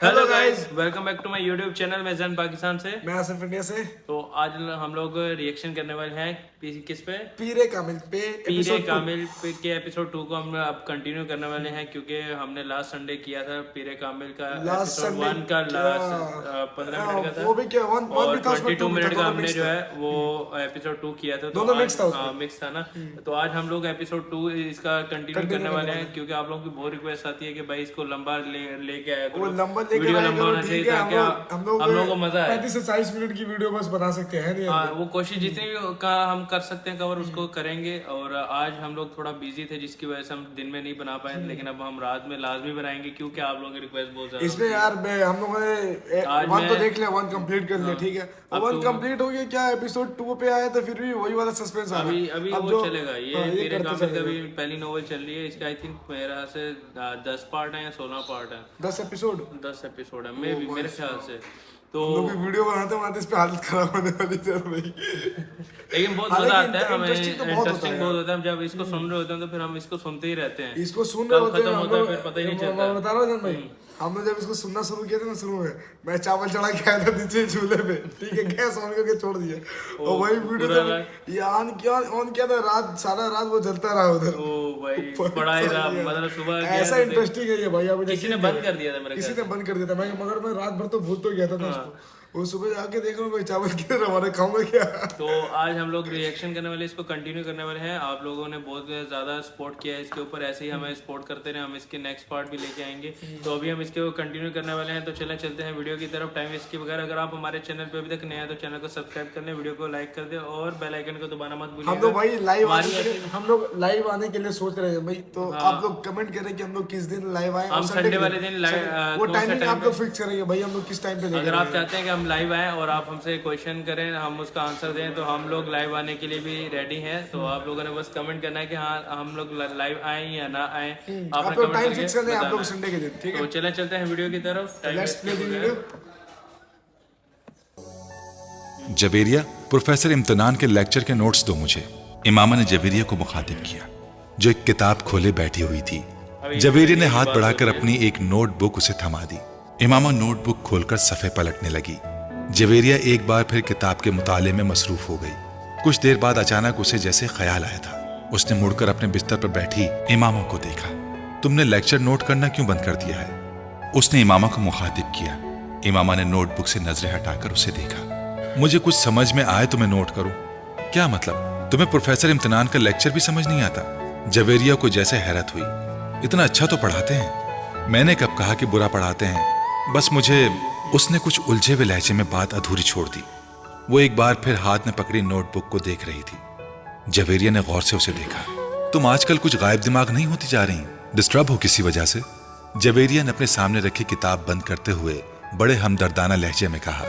Hello guys, welcome back to my YouTube channel. मैं जैन पाकिस्तान से। मैं आसिफ इंडिया से। तो आज हम लोग रिएक्शन करने वाले हैं किस पे? पीरे कामिल पे पीरे एपिसोड 2। कामिल पे के एपिसोड 2 को हम अब कंटिन्यू करने वाले हैं, क्योंकि हमने लास्ट संडे किया था पीरे कामिल का लास्ट एपिसोड संडे 1 का लास्ट 15 मिनट का था। वो भी क्या वन और भी था, उसमें 22 मिनट का हमने जो था। है वो एपिसोड 2 किया था। तो दोनों आज मिक्स था उसमें। मिक्स था ना। तो आज हम लोग एपिसोड 2 इसका कंटिन्यू करने वाले हैं, क्योंकि आप लोगों की बहुत रिक्वेस्ट आती है कि भाई इसको लंबा लेके आया करो, वो लंबा लेके वीडियो आया लंबा करो, होना चाहिए ठीक है। ताकि हम लोगों को मजा आए। 35 से 40 मिनट की वीडियो बस बना सकते हैं नहीं। हाँ, वो कोशिश जितनी भी का हम कर सकते हैं कवर उसको करेंगे। और आज हम लोग थोड़ा बिजी थे, जिसकी वजह से हम दिन में नहीं बना पाए, लेकिन अब हम रात में लाजमी बनाएंगे, क्योंकि आप लोगों की रिक्वेस्ट बहुत ज्यादा इसमें यार हम लोगों ने वन तो देख लिया, वन कंप्लीट कर लिया, ठीक है। वन कंप्लीट हो गया, क्या एपिसोड 2 पे आया तो फिर भी वही वाला सस्पेंस आ रहा है। अभी वो चलेगा। ये पीरे कामिल का भी पहली नॉवल चल रही है। इसका आई थिंक मेरा से 10 पार्ट है या 16 पार्ट है। 10 एपिसोड 10 एपिसोड है मेरे ख्याल से। तो हम लोग वीडियो बनाते बनाते इस पे हालत खराब होने वाली है भाई। लेकिन बहुत मजा आता है हमें, इंटरेस्टिंग इंटरेस्टिंग बहुत होता है। जब इसको सुन रहे होते हैं तो फिर हम इसको सुनते ही रहते हैं। इसको सुन रहे होते हैं, खत्म होता है फिर पता ही नहीं चलता। मैं बता रहा हूँ भाई, हमने जब इसको सुनना शुरू किया था ना, शुरू में मैं चावल चढ़ा के आया था नीचे चूल्हे पे, ठीक है, गैस ऑन करके छोड़ दिया और वही वीडियो ऑन किया था, रात सारा रात वो जलता रहा उधर। ओ भाई, बड़ा ही मतलब सुबह ऐसा इंटरेस्टिंग है ये भाई। अभी किसी ने बंद कर दिया था मेरे किसी ने बंद कर दिया था, मगर मैं रात भर तो भूल तो गया था ना उसको। वो सुबह जाके देख रहा हूँ भाई, चावल किधर हमारे खाऊंगा क्या। तो आज हम लोग रिएक्शन करने वाले, इसको कंटिन्यू करने वाले हैं। आप लोगों ने बहुत ज़्यादा सपोर्ट किया है इसके ऊपर, ऐसे ही हमें सपोर्ट करते रहे, हम इसके नेक्स्ट पार्ट भी लेके आएंगे। तो अभी हम इसके कंटिन्यू करने वाले हैं। तो चलते हैं वीडियो की तरफ, टाइम वेस्ट के बगैर। अगर आप हमारे चैनल पे अभी तक नए हैं तो चैनल को सब्सक्राइब कर लें, वीडियो को लाइक कर दें और बेल आइकन को दबाना मत भूलिए। हम लोग भाई हम लोग लाइव आने के लिए सोच रहे हैं भाई, तो आप लोग कमेंट करें कि हम लोग किस दिन लाइव आए। हम संडे वाले दिन वो टाइमिंग आप लोग फिक्स करेंगे भाई, हम लोग किस टाइम पे। अगर आप चाहते हैं कि हम लाइव आए और आप हमसे क्वेश्चन करें, हम उसका आंसर दें, तो हम लोग लाइव आने के लिए भी रेडी हैं। तो आप लोगों ने बस कमेंट करना है कि हाँ हम लोग लाइव आए या ना आए। आप लोग टाइम फिक्स कर दें, आप लोग संडे के दिन, ठीक है। तो चलते हैं वीडियो की तरफ। Let's play the video. Javeria, professor Imtinan के लेक्चर के नोट्स दो मुझे। इमामा ने जवेरिया को मुखातिब किया, जो एक किताब खोले बैठी हुई थी। जवेरिया ने हाथ बढ़ाकर अपनी एक नोटबुक उसे थमा दी। इमामा नोटबुक खोलकर सफ़े पलटने लगी। जवेरिया एक बार फिर किताब के मुताले में मसरूफ हो गई। कुछ देर बाद अचानक उसे जैसे ख्याल आया था। उसने मुड़कर अपने बिस्तर पर बैठी इमामा को देखा। तुमने लेक्चर नोट करना क्यों बंद कर दिया है? उसने इमामा को मुखातिब किया। इमामा ने नोटबुक से नजरें हटाकर उसे देखा। मुझे कुछ समझ में आए तो मैं नोट करूं। क्या मतलब, तुम्हें प्रोफेसर इम्तिनान का लेक्चर भी समझ नहीं आता? जवेरिया को जैसे हैरत हुई। इतना अच्छा तो पढ़ाते हैं। मैंने कब कहा कि बुरा पढ़ाते हैं? बस मुझे। उसने कुछ उलझे हुए लहजे में बात अधूरी छोड़ दी। वो एक बार फिर हाथ में पकड़ी नोटबुक को देख रही थी। जवेरिया ने गौर से उसे देखा। तुम आजकल कुछ गायब दिमाग नहीं होती जा रही? डिस्टर्ब हो किसी वजह से? जवेरिया ने अपने सामने रखी किताब बंद करते हुए बड़े हमदर्दाना लहजे में कहा।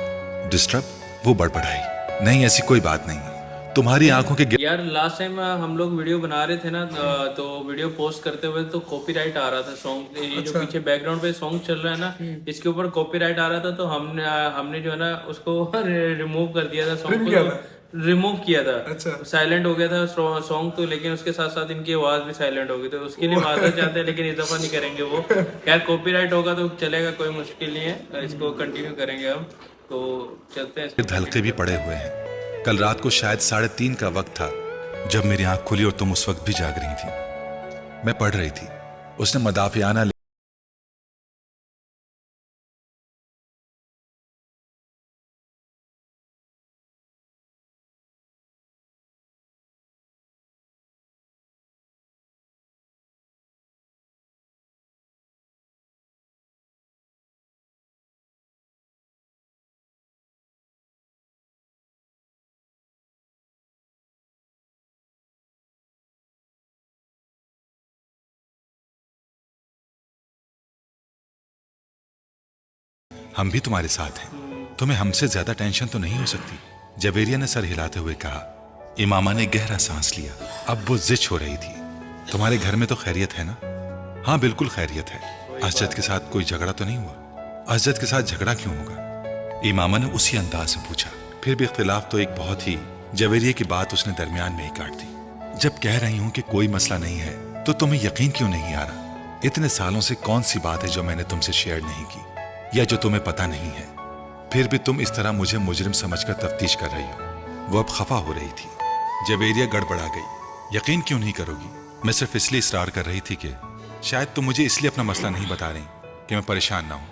डिस्टर्ब? वो बड़बड़ाई। नहीं, ऐसी कोई बात नहीं। तुम्हारी आंखों के यार लास्ट टाइम हम लोग वीडियो बना रहे थे ना, तो वीडियो पोस्ट करते हुए तो कॉपीराइट आ रहा था सॉन्ग। ये जो पीछे बैकग्राउंड पे सॉन्ग चल रहा है ना, इसके ऊपर कॉपीराइट आ रहा था। तो हमने जो है ना उसको रिमूव कर दिया था, सॉन्ग को रिमूव किया था। अच्छा। साइलेंट हो गया था सॉन्ग तो, लेकिन उसके साथ साथ इनकी आवाज भी साइलेंट हो गई। तो उसके लिए माजरत चाहते हैं, लेकिन इस दफा नहीं करेंगे वो। खैर कॉपीराइट होगा तो चलेगा, कोई मुश्किल नहीं है, इसको कंटिन्यू करेंगे हम। तो चलते हैं। धलके भी पड़े हुए हैं। कल रात को शायद 3:30 का वक्त था जब मेरी आंख खुली और तुम उस वक्त भी जाग रही थी। मैं पढ़ रही थी। उसने मदाफियाना हम भी तुम्हारे साथ हैं। तुम्हें हमसे ज्यादा टेंशन तो नहीं हो सकती? जवेरिया ने सर हिलाते हुए कहा। इमामा ने गहरा सांस लिया। अब वो जिच हो रही थी। तुम्हारे घर में तो खैरियत है ना? हाँ बिल्कुल खैरियत है। असजद के साथ कोई झगड़ा तो नहीं हुआ? असजद के साथ झगड़ा क्यों होगा? इमामा ने उसी अंदाज से पूछा। फिर भी इख्तिलाफ तो एक बहुत ही। जवेरिया की बात उसने दरमियान में ही काट दी। जब कह रही हूं कि कोई मसला नहीं है तो तुम्हें यकीन क्यों नहीं आ रहा? इतने सालों से कौन सी बात है जो मैंने तुमसे शेयर नहीं की? या जो तुम्हें पता नहीं है, फिर भी तुम इस तरह मुझे मुजरिम समझकर तफ्तीश कर रही हो। वो अब खफा हो रही थी। जवेरिया गड़बड़ा गई। यकीन क्यों नहीं करोगी, मैं सिर्फ इसलिए इसरार कर रही थी कि शायद तुम मुझे इसलिए अपना मसला नहीं बता रही कि मैं परेशान ना हूं,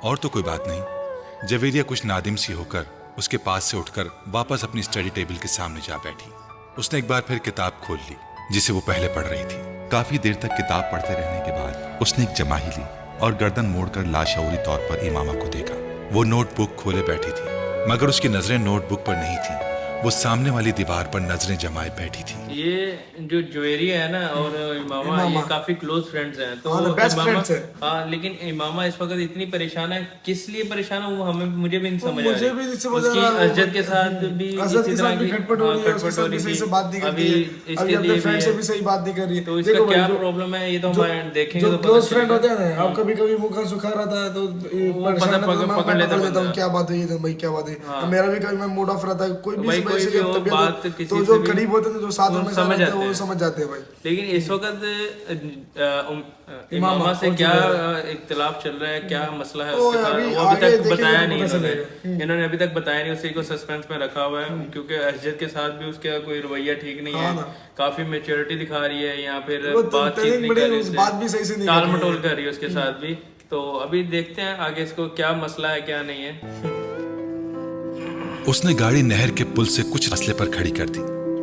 और तो कोई बात नहीं। जवेरिया कुछ नादिम सी होकर उसके पास से उठकर वापस अपनी स्टडी टेबल के सामने जा बैठी। उसने एक बार फिर किताब खोल ली जिसे वो पहले पढ़ रही थी। काफी देर तक किताब पढ़ते रहने के बाद उसने एक जमाही ली और गर्दन मोड़कर लाशऊरी तौर पर इमामा को देखा। वो नोटबुक खोले बैठी थी, मगर उसकी नजरें नोटबुक पर नहीं थी, वो सामने वाली दीवार पर नजरें जमाए बैठी थी। ये जो जवेरिया है ना और इमामा ये काफी क्लोज फ्रेंड्स हैं, तो बेस्ट इमामा फ्रेंड्स है। हाँ, लेकिन इमामा इस वक्त इतनी परेशान है, किस लिए परेशान है वो मुझे भी नहीं समझ आ मुझे भी रही। नहीं समझ आ उसकी रहा। अजद के साथ भी अजद के इसी साथ तरह भी की खटपट हो रही है, उसके खटपट हो साथ भी रही सही थी। से बात नहीं करती अभी है, इसके अभी लिए अपने भी फ्रेंड से है। भी सही बात नहीं कर रही है। तो इसका देखो भाई, क्या जो- प्रॉब्लम है ये तो जो- हम देखेंगे जो तो क्लोज पता फ्रेंड चलेगा। होते हैं ना, अब कभी कभी मुंह का सुखा रहता है तो परेशान रहता है, मैं पकड़ लेता लेता हूँ बंदा। क्या बात है भाई, क्या बात है। मेरा भी कभी मैं मूड ऑफ रहता है, कोई भी भाई, इस कोई वजह से भी जब हो, तबीयत बात हो, किसी तो से जो भी करीब होते हैं, जो साथ वो में समझ रहते हैं, जाते वो हैं। समझ जाते हैं भाई। लेकिन इस वक्त इमामा से क्या इख्तिलाफ चल रहा है, क्या मसला है उसके साथ, वो अभी तक बताया नहीं इन्होंने अभी तक बताया नहीं, उसी को सस्पेंस में रखा हुआ है, क्योंकि अजद के साथ भी उसका कोई रवैया ठीक नहीं है। काफी मेच्योरिटी दिखा रही है, या फिर बातचीत नहीं कर रही, बात भी सही से नहीं टाल मटोल कर रही है उसके साथ भी। तो अभी देखते हैं आगे इसको क्या मसला है क्या नहीं है। उसने गाड़ी नहर के पुल से कुछ फासले पर खड़ी कर दी,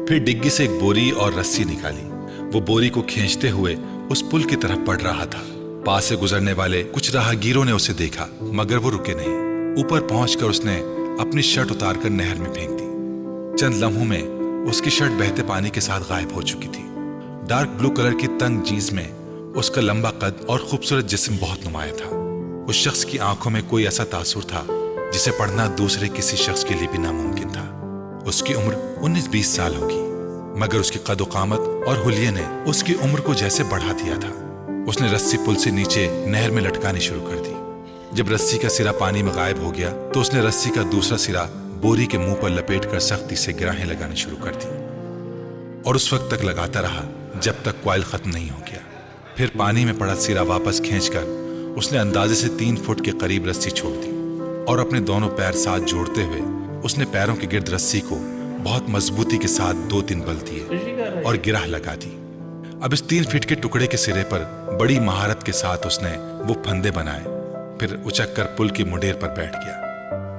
फिर डिग्गी से एक बोरी और रस्सी निकाली। वो बोरी को खींचते हुए उस पुल की तरफ बढ़ रहा था। पास से गुजरने वाले कुछ राहगीरों ने उसे देखा, मगर वो रुके नहीं। ऊपर पहुंचकर उसने अपनी शर्ट उतारकर नहर में फेंक दी। चंद लम्हों में उसकी शर्ट बहते पानी के साथ गायब हो चुकी थी। डार्क ब्लू कलर की तंग जीन्स में उसका लंबा कद और खूबसूरत जिस्म बहुत नुमाया था। उस शख्स की आंखों में कोई ऐसा तासुर था जिसे पढ़ना दूसरे किसी शख्स के लिए भी नामुमकिन था। उसकी उम्र 19-20 साल होगी, मगर उसकी कद कामत और हुलिये ने उसकी उम्र को जैसे बढ़ा दिया था। उसने रस्सी पुल से नीचे नहर में लटकानी शुरू कर दी। जब रस्सी का सिरा पानी में गायब हो गया तो उसने रस्सी का दूसरा सिरा बोरी के मुंह पर लपेटकर सख्ती से गिराहें लगानी शुरू कर दी, और उस वक्त तक लगाता रहा जब तक कॉइल खत्म नहीं हो गया। फिर पानी में पड़ा सिरा वापस खींचकर उसने अंदाजे से 3 फुट के करीब रस्सी छोड़ दी, और अपने दोनों पैर साथ जोड़ते हुए उसने पैरों के गिर्द रस्सी को बहुत मजबूती के साथ 2-3 बल दिए और गिराह लगा दी। अब इस 3 फीट के टुकड़े के सिरे पर बड़ी महारत के साथ उसने वो फंदे बनाए, फिर उचक कर पुल की मुंडेर पर बैठ गया।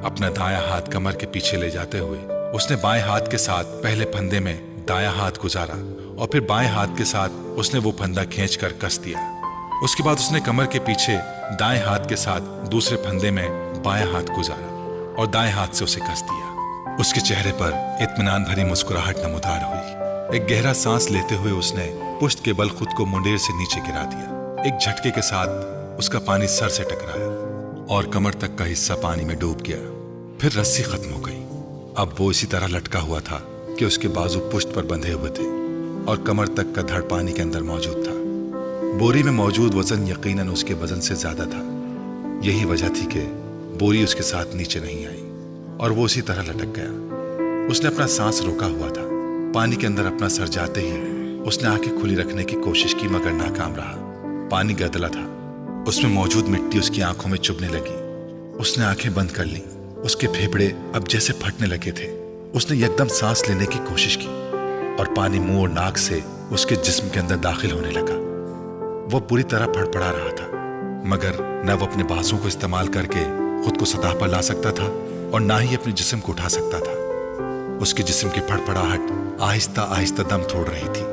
अपना दायां हाथ कमर के पीछे ले जाते हुए उसने बाएं हाथ के साथ पहले फंदे में दायां हाथ गुजारा, और फिर बाएं हाथ के साथ उसने वो फंदा खींचकर कस दिया। उसके बाद उसने कमर के पीछे दाएं हाथ के साथ दूसरे फंदे में बायां हाथ गुजारा और दाएं हाथ से उसे कस दिया। उसके चेहरे पर इत्मीनान भरी मुस्कुराहट नमूदार हुई। एक गहरा सांस लेते हुए उसने पुश्त के बल खुद को मुंडेर से नीचे गिरा दिया। एक झटके के साथ उसका पानी सर से टकराया और कमर तक का हिस्सा पानी में डूब गया। फिर रस्सी खत्म हो गई। अब वो इसी तरह लटका हुआ था कि उसके बाजू पुश्त पर बंधे हुए थे और कमर तक का धड़ पानी के अंदर मौजूद था। बोरी में मौजूद वजन यकीनन उसके वजन से ज्यादा था। यही वजह थी कि बोरी उसके साथ नीचे नहीं आई और वो उसी तरह लटक गया। उसने अपना सांस रोका हुआ था। पानी के अंदर अपना सर जाते ही उसने आंखें खुली रखने की कोशिश की, मगर नाकाम रहा। पानी गदला था, उसमें मौजूद मिट्टी उसकी आंखों में चुभने लगी। उसने आंखें बंद कर ली। उसके फेफड़े अब जैसे फटने लगे थे। उसने एकदम सांस लेने की कोशिश की और पानी मुंह और नाक से उसके जिस्म के अंदर दाखिल होने लगा। वो पूरी तरह फड़फड़ा रहा था, मगर न वो अपने बाजू को इस्तेमाल करके खुद को सतह पर ला सकता था और ना ही अपने जिस्म को उठा सकता था। उसके जिस्म की फड़फड़ाहट आहिस्ता आहिस्ता दम तोड़ रही थी।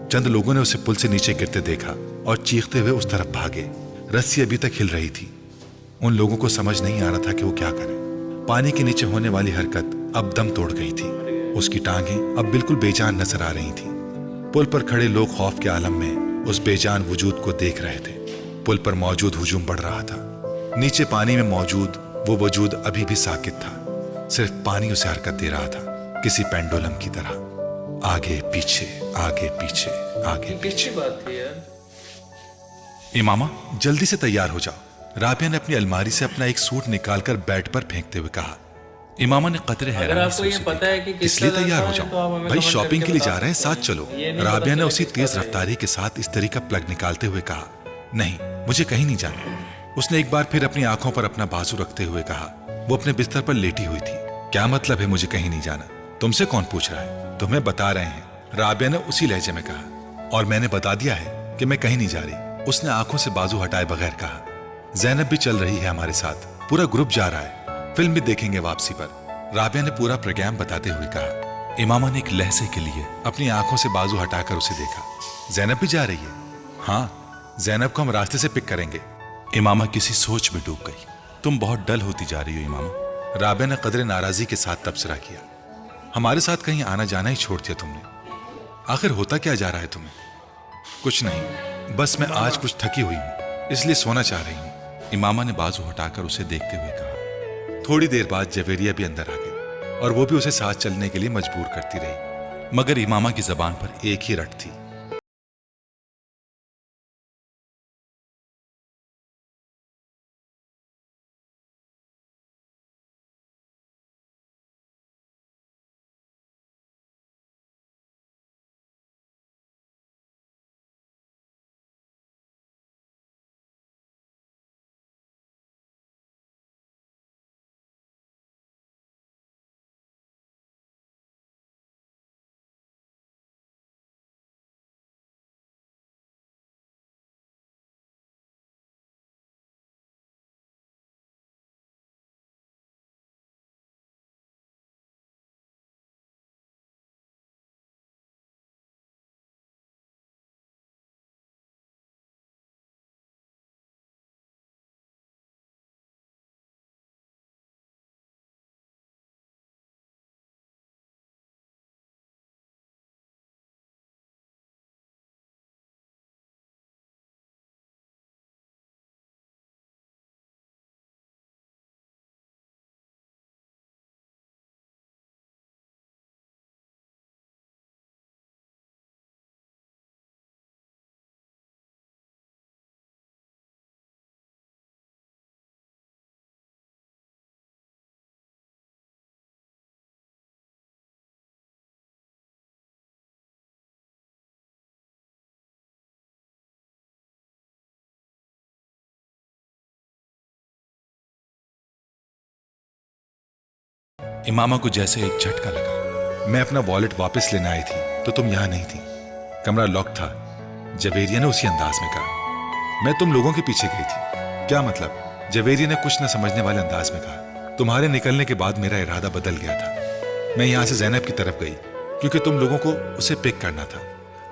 चंद लोगों ने उसे पुल से नीचे गिरते देखा और चीखते हुए उस तरफ भागे। रस्सी अभी तक हिल रही थी। उन लोगों को समझ नहीं आ रहा था कि वो क्या करें। पानी के नीचे होने वाली हरकत अब दम तोड़ गई थी। उसकी टांगें अब बिल्कुल बेजान नजर आ रही थीं। पुल पर खड़े लोग खौफ के आलम में उस बेजान वजूद को देख रहे थे। पुल पर मौजूद हुजूम बढ़ रहा था। नीचे पानी में मौजूद वो वजूद अभी भी साकित था। सिर्फ पानी उसे हरकत दे रहा था, किसी पेंडुलम की तरह, आगे पीछे आगे पीछे आगे पीछे। बात थी यार। इमामा जल्दी से तैयार हो जाओ। राबिया ने अपनी अलमारी से अपना एक सूट निकालकर बेड पर फेंकते हुए कहा। इमामा ने कतरे हैरानी से उसे देखा। इसलिए तैयार हो जाओ भाई, शॉपिंग के लिए जा रहे हैं, साथ चलो। राबिया ने उसी तेज रफ्तारी के साथ इस्त्री का प्लग निकालते हुए कहा। नहीं, मुझे कहीं नहीं जाना। उसने एक बार फिर अपनी आंखों पर अपना बाजू रखते हुए कहा। वो अपने बिस्तर पर लेटी हुई थी। क्या मतलब है मुझे कहीं नहीं जाना? तुमसे कौन पूछ रहा है? तुम्हें बता रहे हैं, राबिया ने उसी लहजे में कहा। और मैंने बता दिया है कि मैं कहीं नहीं जा रही, उसने आंखों से बाजू हटाए बगैर कहा। जैनब भी चल रही है हमारे साथ, पूरा ग्रुप जा रहा है, फिल्म भी देखेंगे वापसी पर, राबिया ने पूरा प्रोग्राम बताते हुए कहा। इमामा ने एक लहजे के लिए अपनी आंखों से बाजू हटाकर उसे देखा। जैनब भी जा रही है? हाँ, जैनब को हम रास्ते से पिक करेंगे। इमामा किसी सोच में डूब गई। तुम बहुत डल होती जा रही हो इमामा, राबिया ने कदरे नाराजगी के साथ तबसरा किया। हमारे साथ कहीं आना जाना ही छोड़ दिया तुमने। आखिर होता क्या जा रहा है तुम्हें? कुछ नहीं, बस मैं आज कुछ थकी हुई हूं, इसलिए सोना चाह रही हूं, इमामा ने बाजू हटाकर उसे देखते हुए कहा। थोड़ी देर बाद जवेरिया भी अंदर आ गई और वो भी उसे साथ चलने के लिए मजबूर करती रही, मगर इमामा की जबान पर एक ही रट थी। इमामा को जैसे एक झटका लगा। मैं अपना वॉलेट वापस लेने आई थी तो तुम यहां नहीं थी, कमरा लॉक था, जवेरिया ने उसी अंदाज में कहा। मैं तुम लोगों के पीछे गई थी। क्या मतलब? जवेरिया ने कुछ न समझने वाले अंदाज में कहा। तुम्हारे निकलने के बाद मेरा इरादा बदल गया था। मैं यहां से जैनब की तरफ गई क्योंकि तुम लोगों को उसे पिक करना था,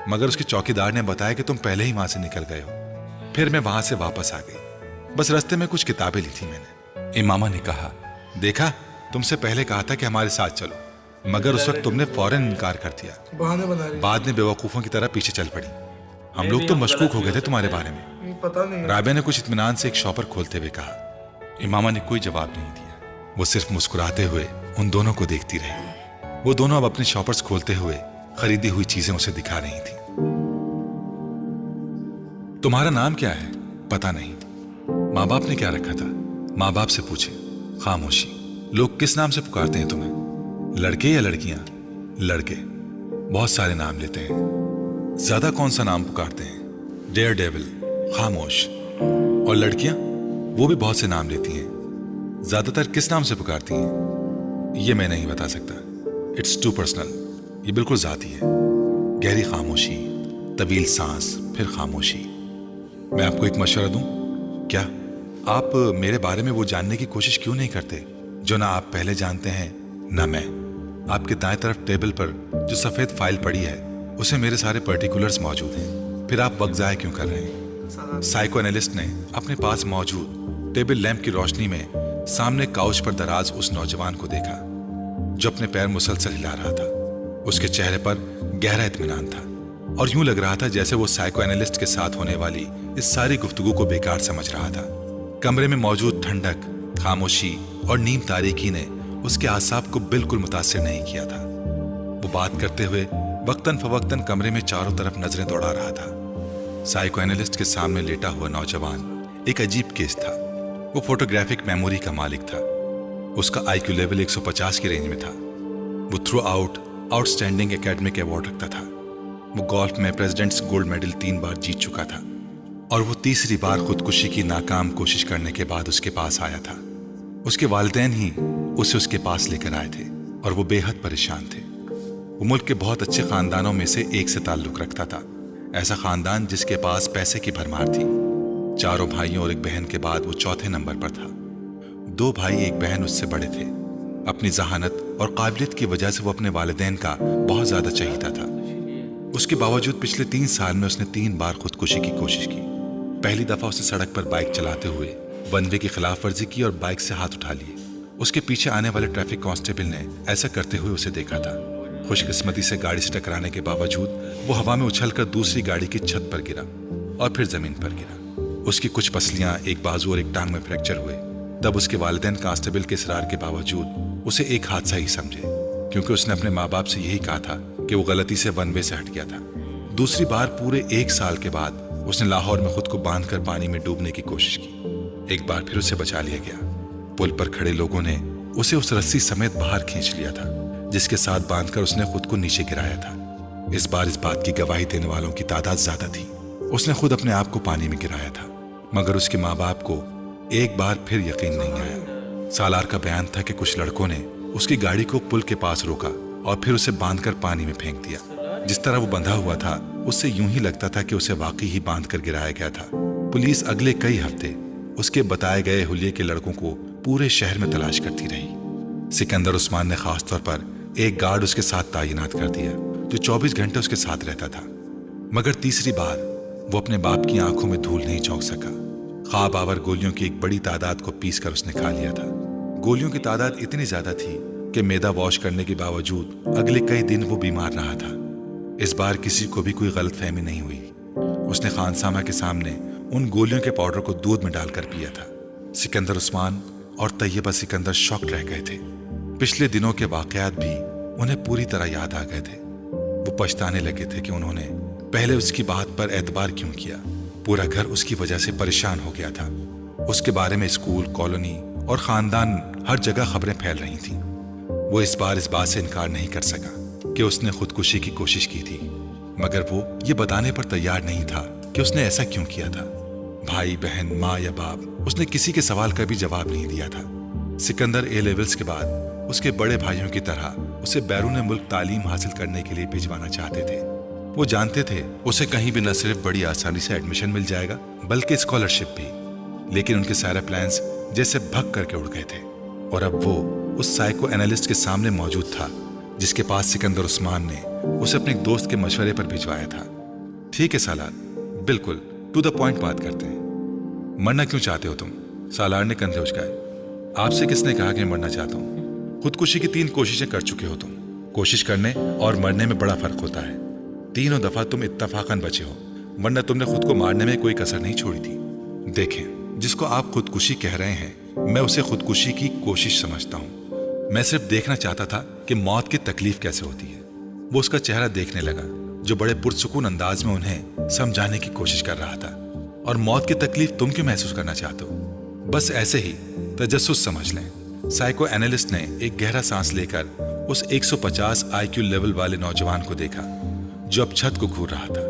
मगर उसके चौकीदार ने बताया कि तुम पहले ही वहां से निकल गए हो। फिर मैं वहां से वापस आ गई, बस रास्ते में कुछ किताबें ली थी मैंने। इमामा ने कहा, देखा, तुमसे पहले कहा था कि हमारे साथ चलो, मगर उस वक्त तुमने फौरन इनकार कर दिया। बहाने बना रही। बाद में बेवकूफों की तरह पीछे चल पड़ी। हम लोग तो मशकूक हो गए थे तुम्हारे बारे में। पता नहीं। राबिया ने कुछ इत्मीनान से एक शॉपर खोलते हुए कहा। इमामा ने कोई जवाब नहीं दिया, वो सिर्फ मुस्कुराते हुए उन दोनों को देखती रही। वो दोनों अब अपने शॉपर्स खोलते हुए खरीदी हुई चीजें उसे दिखा रही थी। तुम्हारा नाम क्या है? पता नहीं। माँ बाप ने क्या रखा था? माँ बाप से पूछे। खामोशी। लोग किस नाम से पुकारते हैं तुम्हें? लड़के या लड़कियां? लड़के। बहुत सारे नाम लेते हैं। ज्यादा कौन सा नाम पुकारते हैं? डेयर डेविल, खामोश। और लड़कियां? वो भी बहुत से नाम लेती हैं। ज्यादातर किस नाम से पुकारती हैं? ये मैं नहीं बता सकता, इट्स टू पर्सनल, ये बिल्कुल जाती है। गहरी खामोशी, तवील सांस, फिर खामोशी। मैं आपको एक मशवरा दूं? क्या? आप मेरे बारे में वो जानने की कोशिश क्यों नहीं करते जो ना आप पहले जानते हैं ना मैं? आपके दाएं तरफ टेबल पर जो सफेद फाइल पड़ी है उसे मेरे सारे पर्टिकुलर्स मौजूद हैं। फिर आप वक्त ज़ाया क्यों कर रहे हैं? साइको एनालिस्ट ने अपने पास मौजूद टेबल लैंप की रोशनी में सामने काउच पर दराज उस नौजवान को देखा जो अपने पैर मुसलसल हिला रहा था। उसके चेहरे पर गहरा इत्मीनान था और यूं लग रहा था जैसे वो साइको एनालिस्ट के साथ होने वाली इस सारी गुफ्तगू को बेकार समझ रहा था। कमरे में मौजूद ठंडक, खामोशी और नीम तारीकी ने उसके आसाब को बिल्कुल मुतासिर नहीं किया था। वो बात करते हुए वक्तन फवक्तन कमरे में चारों तरफ नजरें दौड़ा रहा था। साइको एनालिस्ट के सामने लेटा हुआ नौजवान एक अजीब केस था। वो फोटोग्राफिक मेमोरी का मालिक था। उसका IQ लेवल 150 की रेंज में था। वो through out outstanding academic award रखता था। वो गोल्फ में प्रेसिडेंट्स गोल्ड मेडल 3 बार जीत चुका था। और वो तीसरी बार खुदकुशी की नाकाम कोशिश करने के बाद उसके पास आया था। उसके वालिदैन ही उसे उसके पास लेकर आए थे और वो बेहद परेशान थे। वो मुल्क के बहुत अच्छे खानदानों में से एक से ताल्लुक रखता था, ऐसा खानदान जिसके पास पैसे की भरमार थी। 4 भाइयों और एक बहन के बाद वो चौथे नंबर पर था। 2 भाई एक बहन उससे बड़े थे। अपनी जहानत और काबिलियत की वजह से वो अपने वालिदैन का बहुत ज्यादा चहीता था। उसके बावजूद पिछले 3 साल में उसने 3 बार खुदकुशी की कोशिश की। पहली दफा उसने सड़क पर बाइक चलाते हुए वन वे की खिलाफ वर्जी की और बाइक से हाथ उठा लिए। उसके पीछे आने वाले ट्रैफिक कांस्टेबल ने ऐसा करते हुए उसे देखा था। खुशकिस्मती से गाड़ी से टकराने के बावजूद वो हवा में उछलकर दूसरी गाड़ी की छत पर गिरा और फिर जमीन पर गिरा। उसकी कुछ पसलियां, एक बाजू और एक टांग में फ्रैक्चर हुए। तब उसके वालिदैन कांस्टेबल के इसरार के बावजूद उसे एक हादसा ही समझे, क्योंकि उसने अपने माँ बाप से यही कहा था कि वो गलती से वन वे से हट गया था। दूसरी बार पूरे 1 साल के बाद उसने लाहौर में खुद को बांधकर पानी में डूबने की कोशिश की। एक बार फिर उसे बचा लिया गया। पुल पर खड़े लोगों ने उसे उस रस्सी समेत बाहर खींच लिया था जिसके साथ बांधकर उसने खुद को नीचे गिराया था। इस बार इस बात की गवाही देने वालों की तादाद ज्यादा थी। उसने खुद अपने आप को पानी में गिराया था, मगर उसके माँ बाप को एक बार फिर यकीन नहीं आया। सालार का बयान था कि कुछ लड़कों ने उसकी गाड़ी को पुल के पास रोका और फिर उसे बांधकर पानी में फेंक दिया। जिस तरह वो बंधा हुआ था उससे यूं ही लगता था कि उसे वाकई ही बांधकर गिराया गया था। पुलिस अगले कई हफ्ते उसके बताए गए हुलिये के लड़कों को पूरे शहर में तलाश करती रही। सिकंदर उस्मान ने खास तौर पर एक गार्ड उसके साथ तैनात कर दिया जो 24 घंटे उसके साथ रहता था। मगर तीसरी बार वो अपने बाप की आंखों में धूल नहीं झोंक सका। ख्वाब आवर गोलियों की एक बड़ी तादाद को पीस कर उसने खा लिया था। गोलियों की तादाद इतनी ज्यादा थी कि मैदा वॉश करने के बावजूद अगले कई दिन वो बीमार रहा था। इस बार किसी को भी कोई गलतफहमी नहीं हुई। उसने खानसामा के सामने उन गोलियों के पाउडर को दूध में डालकर पिया था। सिकंदर उस्मान और तैयबा सिकंदर शॉक्ड रह गए थे। पिछले दिनों के वाकयात भी उन्हें पूरी तरह याद आ गए थे। वो पछताने लगे थे कि उन्होंने पहले उसकी बात पर एतबार क्यों किया। पूरा घर उसकी वजह से परेशान हो गया था। उसके बारे में स्कूल, कॉलोनी और खानदान हर जगह खबरें फैल रही थीं। वो इस बार इस बात से इनकार नहीं कर सका कि उसने खुदकुशी की कोशिश की थी, मगर वो ये बताने पर तैयार नहीं था कि उसने ऐसा क्यों किया था। भाई बहन, माँ या बाप, उसने किसी के सवाल का भी जवाब नहीं दिया था। सिकंदर ए लेवल्स के बाद उसके बड़े भाइयों की तरह उसे बैरून मुल्क तालीम हासिल करने के लिए भिजवाना चाहते थे। वो जानते थे उसे कहीं भी न सिर्फ बड़ी आसानी से एडमिशन मिल जाएगा बल्कि स्कॉलरशिप भी। लेकिन उनके सारे प्लान्स जैसे भग करके उड़ गए थे और अब वो उस साइको एनालिस्ट के सामने मौजूद था जिसके पास सिकंदर उस्मान ने उसे अपने एक दोस्त के मशवरे पर भिजवाया था। ठीक है सालार, बिल्कुल टू द पॉइंट बात करते हैं। मरना क्यों चाहते हो तुम? सालार ने कंधे उचकाए। आपसे किसने कहा कि मैं मरना चाहता हूँ? खुदकुशी की 3 कोशिशें कर चुके हो तुम। कोशिश करने और मरने में बड़ा फर्क होता है। 3 दफा तुम इत्तफाकन बचे हो, वरना तुमने खुद को मारने में कोई कसर नहीं छोड़ी थी। देखें, जिसको आप खुदकुशी कह रहे हैं मैं उसे खुदकुशी की कोशिश समझता हूँ। मैं सिर्फ देखना चाहता था कि मौत की तकलीफ कैसे होती है। वो उसका चेहरा देखने लगा जो बड़े पुरसुकून अंदाज में उन्हें समझाने की कोशिश कर रहा था। और मौत की तकलीफ तुम क्यों महसूस करना चाहते हो? बस ऐसे ही तजस्सुस समझ लें। साइको एनालिस्ट ने एक गहरा सांस लेकर उस 150 IQ लेवल वाले नौजवान को देखा जो अब छत को घूर रहा था।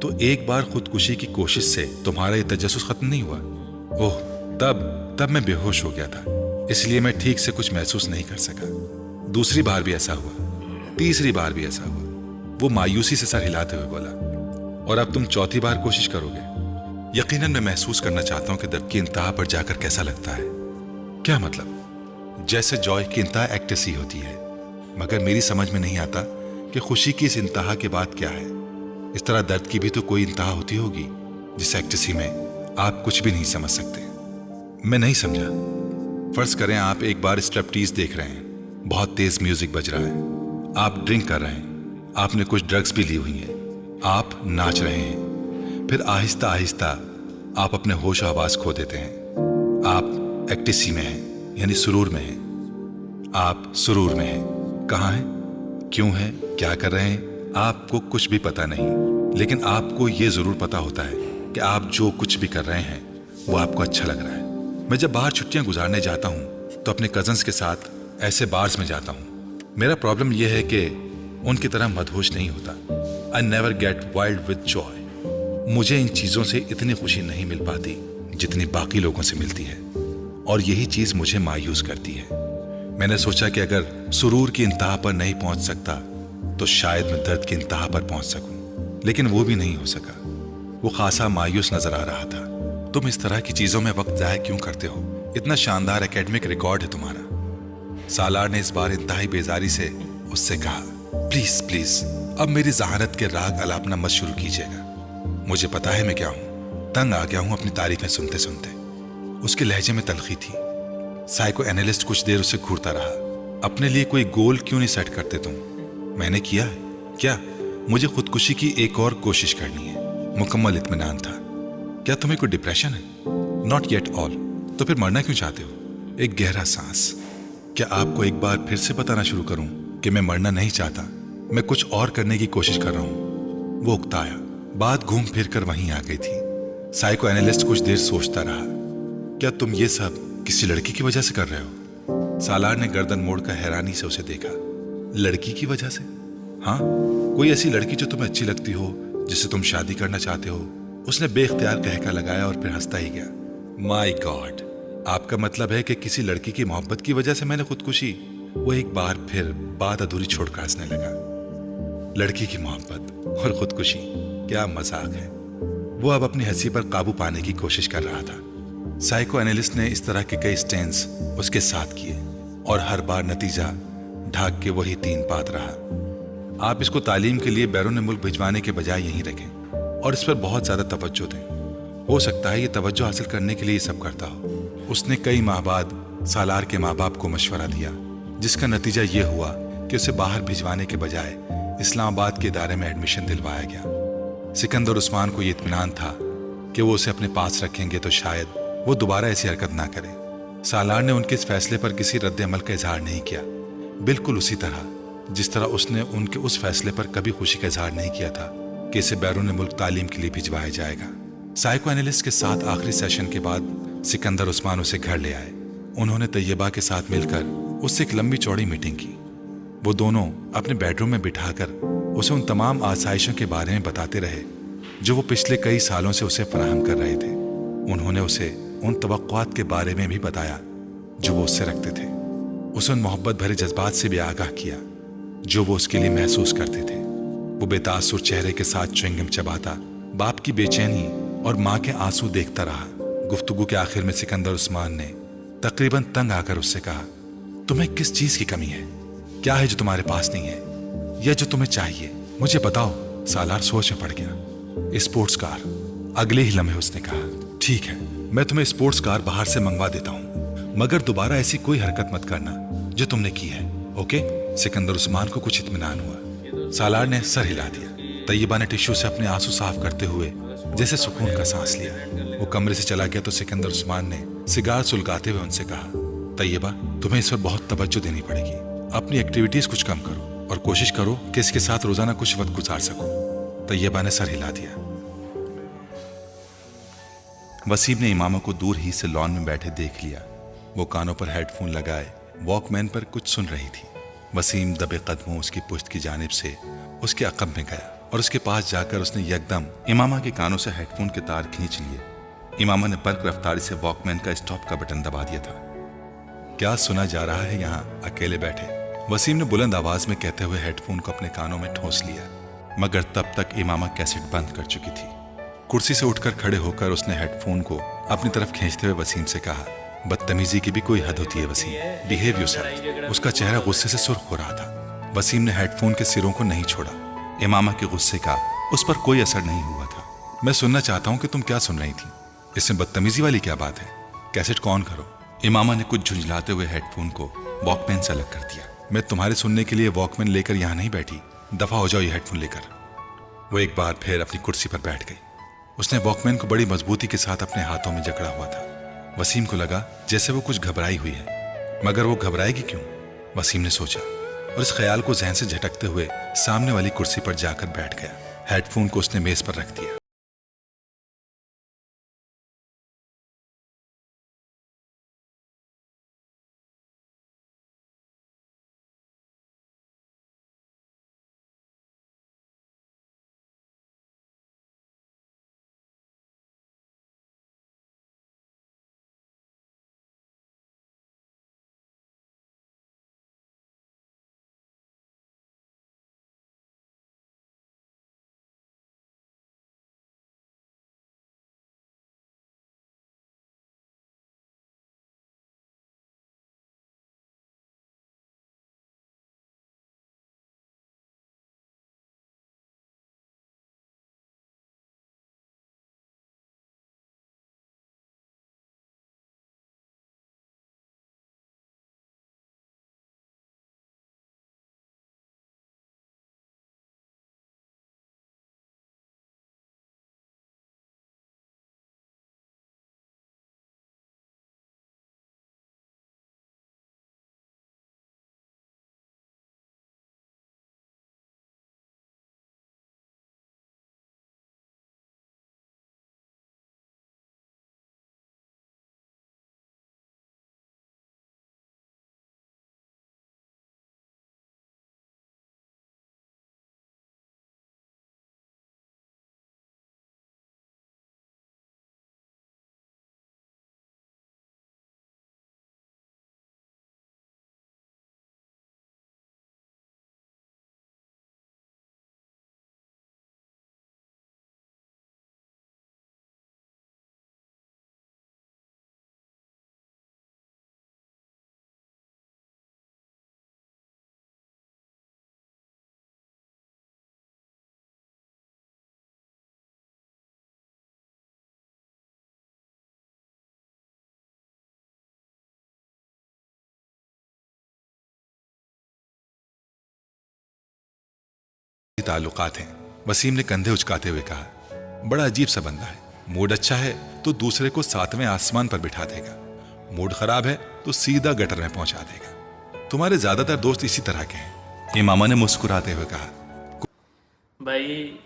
तो एक बार खुदकुशी की कोशिश से तुम्हारा ये तजस्सुस खत्म नहीं हुआ? ओह, तब मैं बेहोश हो गया था, इसलिए मैं ठीक से कुछ महसूस नहीं कर सका। दूसरी बार भी ऐसा हुआ, तीसरी बार भी ऐसा हुआ। वो मायूसी से सर हिलाते हुए बोला, और अब तुम चौथी बार कोशिश करोगे? यकीनन मैं महसूस करना चाहता हूं कि दर्द की इंतहा पर जाकर कैसा लगता है। क्या मतलब? जैसे जॉय की इंतहा एक्टेसी होती है, मगर मेरी समझ में नहीं आता कि खुशी की इस इंतहा के बाद क्या है। इस तरह दर्द की भी तो कोई इंतहा होती होगी जिस एक्टेसी में आप कुछ भी नहीं समझ सकते। मैं नहीं समझा। फर्ज करें आप एक बार स्ट्रेप्टीज देख रहे हैं, बहुत तेज म्यूजिक बज रहा है, आप ड्रिंक कर रहे हैं, आपने कुछ ड्रग्स भी ली हुई हैं, आप नाच रहे हैं, फिर आहिस्ता आहिस्ता आप अपने होश आवाज खो देते हैं। आप एक्टेसी में हैं, यानी सुरूर में हैं। आप सुरूर में हैं। कहाँ हैं, क्यों हैं, क्या कर रहे हैं, आपको कुछ भी पता नहीं। लेकिन आपको ये जरूर पता होता है कि आप जो कुछ भी कर रहे हैं वो आपको अच्छा लग रहा है। मैं जब बाहर छुट्टियां गुजारने जाता हूं तो अपने कजन्स के साथ ऐसे बार्स में जाता हूं। मेरा प्रॉब्लम यह है कि उनकी तरह मदहोश नहीं होता। I never get wild with Joy. मुझे इन चीज़ों से इतनी खुशी नहीं मिल पाती जितनी बाकी लोगों से मिलती है, और यही चीज़ मुझे मायूस करती है। मैंने सोचा कि अगर सुरूर की इंतहा पर नहीं पहुंच सकता तो शायद मैं दर्द की इंतहा पर पहुंच सकूं, लेकिन वो भी नहीं हो सका। वो खासा मायूस नजर आ रहा था। तुम इस तरह की चीज़ों में वक्त ज़ाया क्यों करते हो? इतना शानदार एकेडमिक रिकॉर्ड है तुम्हारा। सालार ने इस बार इंतहाई बेजारी से उससे कहा, प्लीज प्लीज अब मेरी जहानत के राग अलापना मत शुरू कीजिएगा। मुझे पता है मैं क्या हूं, तंग आ गया हूं अपनी तारीफें सुनते सुनते। उसके लहजे में तलखी थी। साइको एनालिस्ट कुछ देर उसे घूरता रहा। अपने लिए कोई गोल क्यों नहीं सेट करते तुम? मैंने किया है क्या? मुझे खुदकुशी की एक और कोशिश करनी है। मुकम्मल इत्मीनान था। क्या तुम्हें कोई डिप्रेशन है? Not yet all. तो फिर मरना क्यों चाहते हो? एक गहरा सांस। क्या आपको एक बार फिर से बताना शुरू करूं कि मैं मरना नहीं चाहता, मैं कुछ और करने की कोशिश कर रहा हूं। वो उकताया। बात घूम फिर कर वहीं आ गई थी। साइको एनालिस्ट कुछ देर सोचता रहा। क्या तुम ये सब किसी लड़की की वजह से कर रहे हो? सालार ने गर्दन मोड़कर हैरानी से उसे देखा। लड़की की वजह से? हाँ, कोई ऐसी लड़की जो तुम्हें अच्छी लगती हो, जिससे तुम शादी करना चाहते हो। उसने बेख्तियार कहका लगाया और फिर हंसता ही गया। माय गॉड, आपका मतलब है कि किसी लड़की की मोहब्बत की वजह से मैंने खुदकुशी? वो एक बार फिर बात अधूरी छोड़कर हंसने लगा। लड़की की मोहब्बत और खुदकुशी, क्या मजाक है। वो अब अपनी हंसी पर काबू पाने की कोशिश कर रहा था। साइको एनालिस्ट ने इस तरह के कई स्टेंस उसके साथ किए और हर बार नतीजा ढाक के वही 3 बात रहा। आप इसको तालीम के लिए बैरून मुल्क भिजवाने के बजाय यहीं रखें और इस पर बहुत ज्यादा तवज्जो दें। हो सकता है ये तवज्जो हासिल करने के लिए ये सब करता हो। उसने कई माह बाद सालार के माँ बाप को मशवरा दिया, जिसका नतीजा ये हुआ कि उसे बाहर भिजवाने के बजाय इस्लामाबाद के इदारे में एडमिशन दिलवाया गया। सिकंदर उस्मान को ये इत्मीनान था कि वो उसे अपने पास रखेंगे तो शायद वो दोबारा ऐसी हरकत ना करे। सालार ने उनके इस फैसले पर किसी रद्द अमल का इजहार नहीं किया, बिल्कुल उसी तरह जिस तरह उसने उनके उस फैसले पर कभी खुशी का इजहार नहीं किया था कि इसे बैरून मुल्क तालीम के लिए भिजवाया जाएगा। साइको एनालिस्ट के साथ आखिरी सेशन के बाद सिकंदर उस्मान उसे घर ले आए। उन्होंने तैयबा के साथ मिलकर उससे एक लंबी चौड़ी मीटिंग की। वो दोनों अपने बेडरूम में बिठाकर उसे उन तमाम आसाइशों के बारे में बताते रहे जो वो पिछले कई सालों से उसे फराहम कर रहे थे। उन्होंने उसे उन तवक्कुआत के बारे में भी बताया जो वो उससे रखते थे। उसे उन मोहब्बत भरे जज्बात से भी आगाह किया जो वो उसके लिए महसूस करते थे। वो बेतासुर चेहरे के साथ च्युइंगम चबाता बाप की बेचैनी और माँ के आंसू देखता रहा। गुफ्तगू के आखिर में सिकंदर उस्मान ने तकरीबन तंग आकर उससे कहा, तुम्हें किस चीज की कमी है? क्या है जो तुम्हारे पास नहीं है या जो तुम्हें चाहिए? मुझे बताओ। सालार सोच में पड़ गया। Sports car. अगले ही लम्हे उसने कहा, ठीक है, मैं तुम्हें स्पोर्ट्स कार बाहर से मंगवा देता हूं, मगर दोबारा ऐसी कोई हरकत मत करना जो तुमने की है, ओके? सिकंदर उस्मान को कुछ इत्मीनान हुआ। सालार ने सर हिला दिया। तैयबा ने टिश्यू से अपने आंसू साफ करते हुए जैसे सुकून का सांस लिया। वो कमरे से चला गया तो सिकंदर उस्मान ने सिगार सुलगाते हुए उनसे कहा, तैयबा, तुम्हें इस पर बहुत तवज्जो देनी पड़ेगी। अपनी एक्टिविटीज कुछ कम करो और कोशिश करो कि इसके साथ रोजाना कुछ वक्त गुजार सको। तैयबा ने सर हिला दिया। वसीम ने इमामा को दूर ही से लॉन में बैठे देख लिया। वो कानों पर हेडफोन लगाए वॉकमैन पर कुछ सुन रही थी। वसीम दबे कदमों उसकी पुश्त की जानिब से उसके अकब में गया और उसके पास जाकर उसने यकदम इमामा के कानों से हेडफोन के तार खींच लिए। इमामा ने बर्क रफ्तारी से वॉकमैन का स्टॉप का बटन दबा दिया था। क्या सुना जा रहा है यहाँ अकेले बैठे? वसीम ने बुलंद आवाज में कहते हुए हेडफोन को अपने कानों में ठोंस लिया, मगर तब तक इमामा कैसेट बंद कर चुकी थी। कुर्सी से उठकर खड़े होकर उसने हेडफोन को अपनी तरफ खींचते हुए वसीम से कहा, बदतमीजी की भी कोई हद होती है वसीम, बिहेव योरसेल्फ। उसका चेहरा गुस्से से सुर्ख हो रहा था। वसीम ने हेडफोन के सिरों को नहीं छोड़ा। इमामा के गुस्से का उस पर कोई असर नहीं हुआ था। मैं सुनना चाहता हूं कि तुम क्या सुन रही थी। इसमें बदतमीजी वाली क्या बात है? कैसेट को ऑन करो। इमामा ने कुछ झुंझलाते हुए हेडफोन को वॉकमैन से अलग कर दिया। मैं तुम्हारे सुनने के लिए वॉकमैन लेकर यहाँ नहीं बैठी, दफा हो जाओ ये हेडफोन लेकर। वो एक बार फिर अपनी कुर्सी पर बैठ गई। उसने वॉकमैन को बड़ी मजबूती के साथ अपने हाथों में जकड़ा हुआ था। वसीम को लगा जैसे वो कुछ घबराई हुई है, मगर वो घबराएगी क्यों? वसीम ने सोचा और इस ख्याल को जहन से झटकते हुए सामने वाली कुर्सी पर जाकर बैठ गया। हेडफोन को उसने मेज पर रख दिया। ताल्लुकात हैं। वसीम ने कंधे उचकाते हुए कहा, बड़ा अजीब सा बंदा है। मूड अच्छा है तो दूसरे को 7वें आसमान पर बिठा देगा, मूड खराब है तो सीधा गटर में पहुंचा देगा। तुम्हारे ज्यादातर दोस्त इसी तरह के हैं। इमामा ने मुस्कुराते हुए कहा, भाई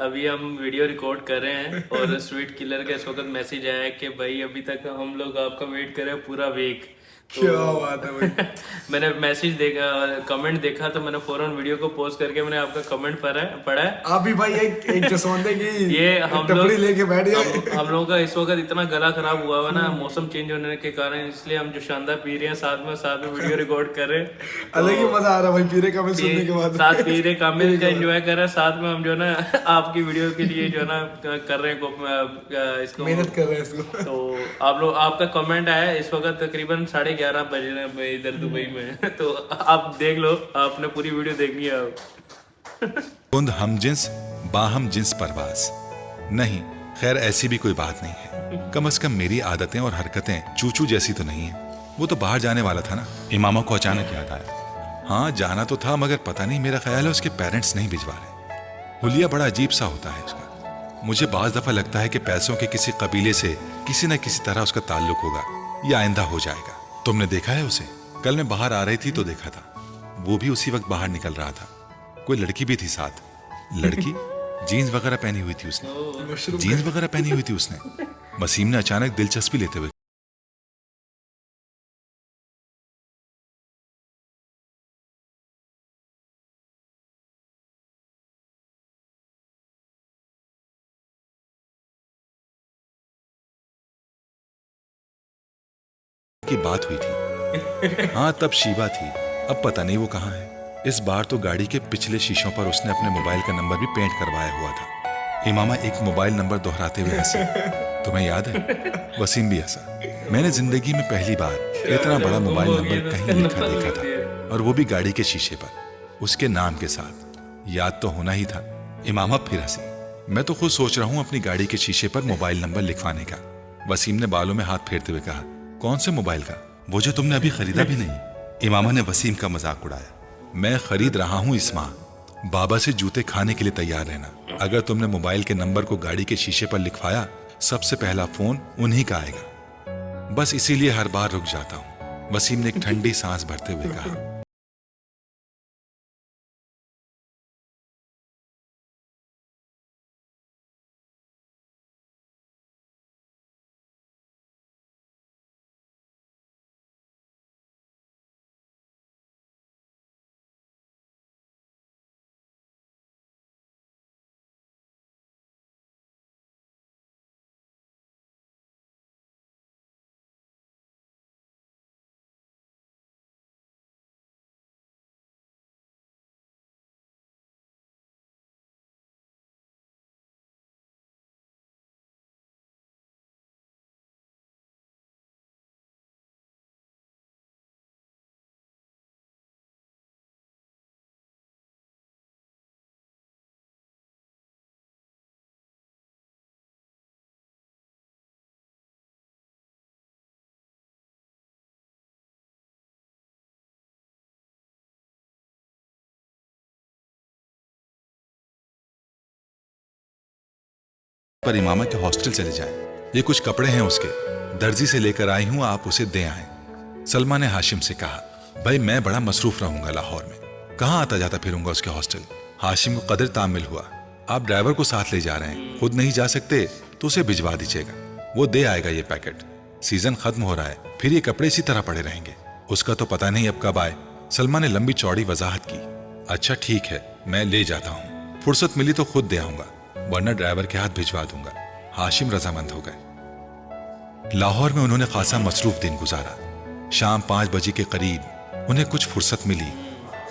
अभी हम वीडियो रिकॉर्ड कर रहे हैं और स्वीट किलर का इस वक्त मैसेज आया है कि भाई अभी तक हम लोग आपका वेट कर रहे हैं पूरा वीक। क्या बात है भाई। मैंने मैसेज देखा, कमेंट देखा तो मैंने फौरन वीडियो को पोस्ट करके मैंने आपका कमेंट पढ़ा है। आप भी भाई एक जसवंते की ये हम लोग लेके बैठ गए। हम लोगों का इस वक्त इतना गला खराब हुआ हुआ ना मौसम चेंज होने के कारण, इसलिए हम जो शानदार पी रहे हैं साथ में वीडियो रिकॉर्ड कर रहे हैं। अलग ही मजा आ रहा है भाई पीरे का सुनने के बाद। साथ पीरे कामिल का एंजॉय कर रहे हैं, साथ में हम जो ना आपकी वीडियो के लिए जो ना कर रहे हैं इसको मेहनत कर रहे हैं इसको। तो आप लोग, आपका कमेंट आया है इस वक्त तकरीबन 11:30 बज रहे हैं इधर दुबई में। तो आप देख लो, आपने पूरी वीडियो देखनी है आप। हम जिन्स बाहम जिन्स परवाज नहीं। खैर ऐसी भी कोई बात नहीं है, कम से कम मेरी आदतें और हरकतें चूचू जैसी तो नहीं है। वो तो बाहर जाने वाला था ना। इमामा को अचानक याद आया, हाँ जाना तो था मगर पता नहीं, मेरा ख्याल है उसके पेरेंट्स नहीं भिजवा रहे। हुलिया बड़ा अजीब सा होता है उसका। मुझे बाज दफा लगता है कि पैसों के किसी कबीले से किसी न किसी तरह उसका ताल्लुक होगा या आइंदा हो जाएगा। तुमने देखा है उसे? कल मैं बाहर आ रही थी तो देखा था, वो भी उसी वक्त बाहर निकल रहा था। कोई लड़की भी थी साथ। लड़की जीन्स वगैरह पहनी हुई थी उसने, जीन्स वगैरह पहनी हुई थी उसने। वसीम ने अचानक दिलचस्पी लेते हुए की बात हुई थी। हाँ तब शीबा थी, अब पता नहीं वो कहाँ है। इस बार तो गाड़ी के पिछले शीशों पर उसने अपने मोबाइल का नंबर भी पेंट करवाया हुआ था। इमामा एक मोबाइल नंबर दोहराते हुए हंसी। तुम्हें याद है? वसीम भी हंसा। मैंने जिंदगी में पहली बार इतना बड़ा मोबाइल नंबर कहीं लिखा देखा था, और वो भी गाड़ी के शीशे पर, उसके नाम के साथ। याद तो होना ही था। इमामा फिर हंसी। मैं तो खुद सोच रहा हूँ अपनी गाड़ी के शीशे पर मोबाइल नंबर लिखवाने का। वसीम ने बालों में हाथ फेरते हुए कहा, कौन से मोबाइल का? वो जो तुमने अभी खरीदा भी नहीं। इमामा ने वसीम का मजाक उड़ाया। मैं खरीद रहा हूँ इस माह, बाबा से जूते खाने के लिए तैयार रहना। अगर तुमने मोबाइल के नंबर को गाड़ी के शीशे पर लिखवाया, सबसे पहला फोन उन्हीं का आएगा। बस इसीलिए हर बार रुक जाता हूँ। वसीम ने एक ठंडी सांस भरते हुए कहा। पर इमामा के हॉस्टल चले जाएं। ये कुछ कपड़े हैं उसके, दर्जी से लेकर आई हूं, आप उसे दे आए। सलमा ने हाशिम से कहा, भाई मैं बड़ा मसरूफ रहूंगा लाहौर में, कहाँ आता जाता फिरूंगा उसके हॉस्टल। हाशिम को कदर तामिल हुआ। आप ड्राइवर को साथ ले जा रहे हैं, खुद नहीं जा सकते तो उसे भिजवा दीजिएगा, वो दे आएगा ये पैकेट। सीजन खत्म हो रहा है, फिर ये कपड़े इसी तरह पड़े रहेंगे। उसका तो पता नहीं अब कब आए। सलमा ने लंबी चौड़ी वजाहत की। अच्छा ठीक है, मैं ले जाता हूँ, फुर्सत मिली तो खुद दे आऊंगा, वरना ड्राइवर के हाथ भिजवा दूंगा। हाशिम रजामंद हो गए। लाहौर में उन्होंने खासा मसरूफ दिन गुजारा। शाम 5 बजे के करीब उन्हें कुछ फुर्सत मिली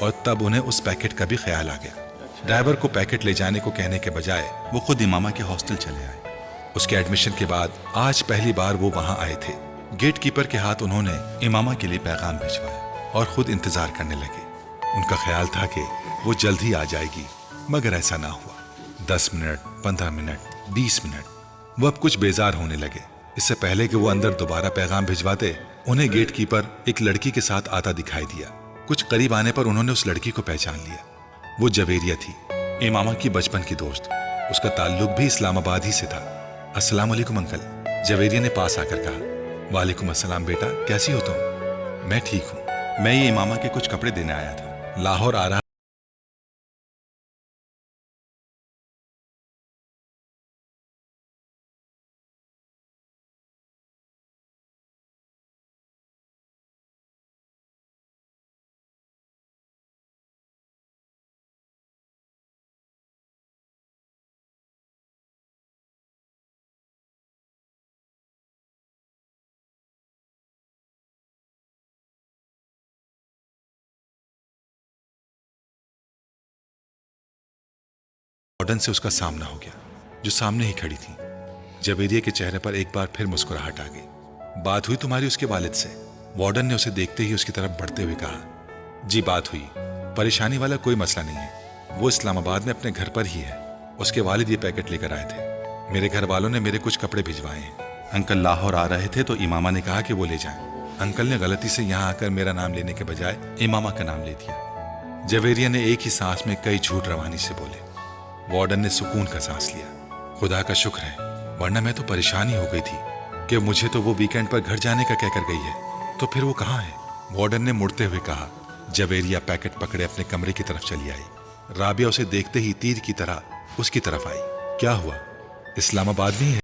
और तब उन्हें उस पैकेट का भी ख्याल आ गया। ड्राइवर को पैकेट ले जाने को कहने के बजाय वो खुद इमामा के हॉस्टल चले आए। उसके एडमिशन के बाद आज पहली बार वो वहां आए थे। गेट कीपर के हाथ उन्होंने इमामा के लिए पैगाम भिजवाया और खुद इंतजार करने लगे। उनका ख्याल था कि वो जल्द ही आ जाएगी, मगर ऐसा ना हुआ। 10 मिनट, 15 मिनट, 20 मिनट, वो अब कुछ बेजार होने लगे। इससे पहले कि वो अंदर दोबारा पैगाम भिजवाते, उन्हें गेट कीपर एक लड़की के साथ आता दिखाई दिया। कुछ करीब आने पर उन्होंने उस लड़की को पहचान लिया। वो जवेरिया थी, इमामा की बचपन की दोस्त। उसका ताल्लुक भी इस्लामाबाद ही से था। अस्सलाम वालेकुम अंकल, जवेरिया ने पास आकर कहा। वालेकुम अस्सलाम बेटा, कैसी हो तुम? मैं ठीक हूँ। मैं ये इमामा के कुछ कपड़े देने आया था। लाहौर आ रहा वार्डन से उसका सामना हो गया, जो सामने ही खड़ी थी। जवेरिया के चेहरे पर एक बार फिर मुस्कुराहट आ गई। बात हुई तुम्हारी उसके वालिद से? वार्डन ने उसे देखते ही उसकी तरफ बढ़ते हुए कहा। जी बात हुई, परेशानी वाला कोई मसला नहीं है। वो इस्लामाबाद में अपने घर पर ही है। उसके वालिद ये पैकेट लेकर आए थे। मेरे घर वालों ने मेरे कुछ कपड़े भिजवाए हैं। अंकल लाहौर आ रहे थे तो इमामा ने कहा कि वो ले जाएं। अंकल ने गलती से यहाँ आकर मेरा नाम लेने के बजाय इमामा का नाम ले दिया। जवेरिया ने एक ही सांस में कई झूठ रवानी से बोले। वार्डन ने सुकून का सांस लिया। खुदा का शुक्र है, वरना मैं तो परेशान ही हो गई थी कि मुझे तो वो वीकेंड पर घर जाने का कहकर गई है, तो फिर वो कहाँ है? वार्डन ने मुड़ते हुए कहा। जवेरिया पैकेट पकड़े अपने कमरे की तरफ चली आई। राबिया उसे देखते ही तीर की तरह उसकी तरफ आई। क्या हुआ, इस्लामाबाद में ही है?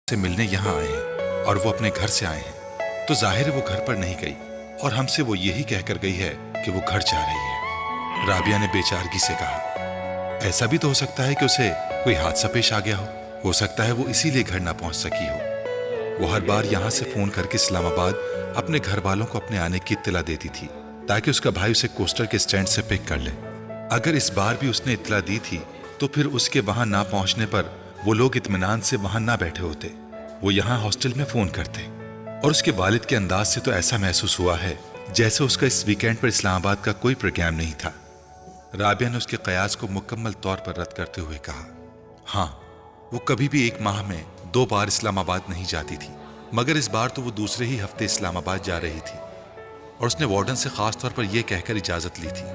से मिलने यहाँ आए हैं और वो अपने घर से आए हैं, तो जाहिर है वो घर पर नहीं गई और हमसे वो यही कहकर गई है कि वो घर जा रही है। राबिया ने बेचारगी से कहा, ऐसा भी तो हो सकता है कि उसे कोई हादसा पेश आ गया हो सकता है वो इसीलिए घर ना पहुंच सकी हो। वो हर बार यहाँ से फोन करके इस्लामाबाद अपने घर वालों को अपने आने की इत्तला देती थी ताकि उसका भाई उसे कोस्टर के स्टैंड से पिक कर ले। अगर इस बार भी उसने इत्तला दी थी तो फिर उसके वहां ना पहुंचने पर वो लोग इत्मीनान से वहां ना बैठे होते, वो यहाँ हॉस्टल में फोन करते। और उसके वालिद के अंदाज से तो ऐसा महसूस हुआ है जैसे उसका इस वीकेंड पर इस्लामाबाद का कोई प्रोग्राम नहीं था। राबिया ने उसके कयास को मुकम्मल तौर पर रद्द करते हुए कहा, हाँ, वो कभी भी एक माह में 2 बार इस्लामाबाद नहीं जाती थी, मगर इस बार तो वो दूसरे ही हफ्ते इस्लामाबाद जा रही थी और उसने वार्डन से खास तौर पर यह कहकर इजाजत ली थी,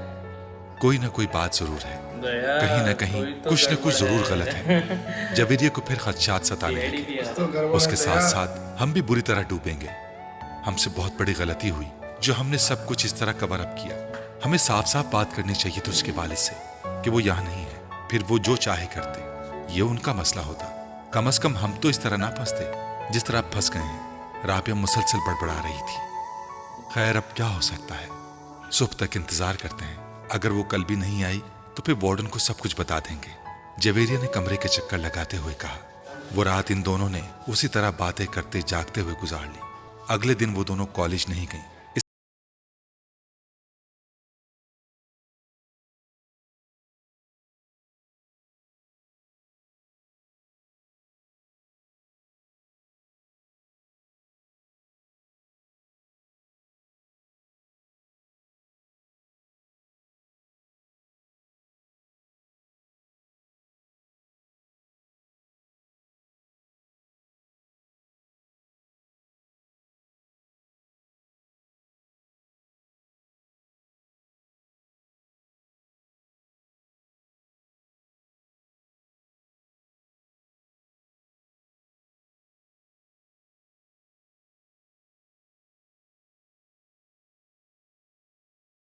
कोई ना कोई बात जरूर है, कहीं ना कहीं कुछ न कुछ जरूर गलत है। जवेरिया को फिर खदशात सताने लगे। उसके साथ साथ हम भी बुरी तरह डूबेंगे। हमसे बहुत बड़ी गलती हुई जो हमने सब कुछ इस तरह कवर अप किया। हमें साफ साफ बात करनी चाहिए थी उसके वालिद से कि वो यहाँ नहीं है, फिर वो जो चाहे करते, ये उनका मसला होता। कम से कम हम तो इस तरह ना फंसते जिस तरह आप फंस गए हैं। राबिया मुसलसल बड़बड़ा रही थी। खैर, अब क्या हो सकता है, सुबह तक इंतजार करते हैं। अगर वो कल भी नहीं आई तो फिर वार्डन को सब कुछ बता देंगे। जवेरिया ने कमरे के चक्कर लगाते हुए कहा। वो रात इन दोनों ने उसी तरह बातें करते जागते हुए गुजार ली। अगले दिन वो दोनों कॉलेज नहीं गईं।